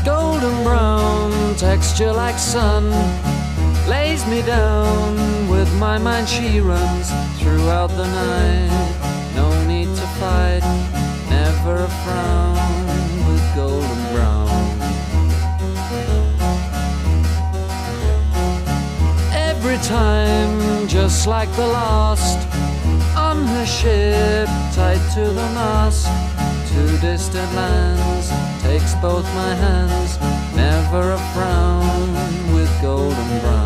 Golden brown texture like sun lays me down. With my mind she runs throughout the night. No need to fight, never a frown with golden brown. Every time, just like the last, on her ship, tied to the mast, to distant lands, takes both my hands, never a frown with golden brown.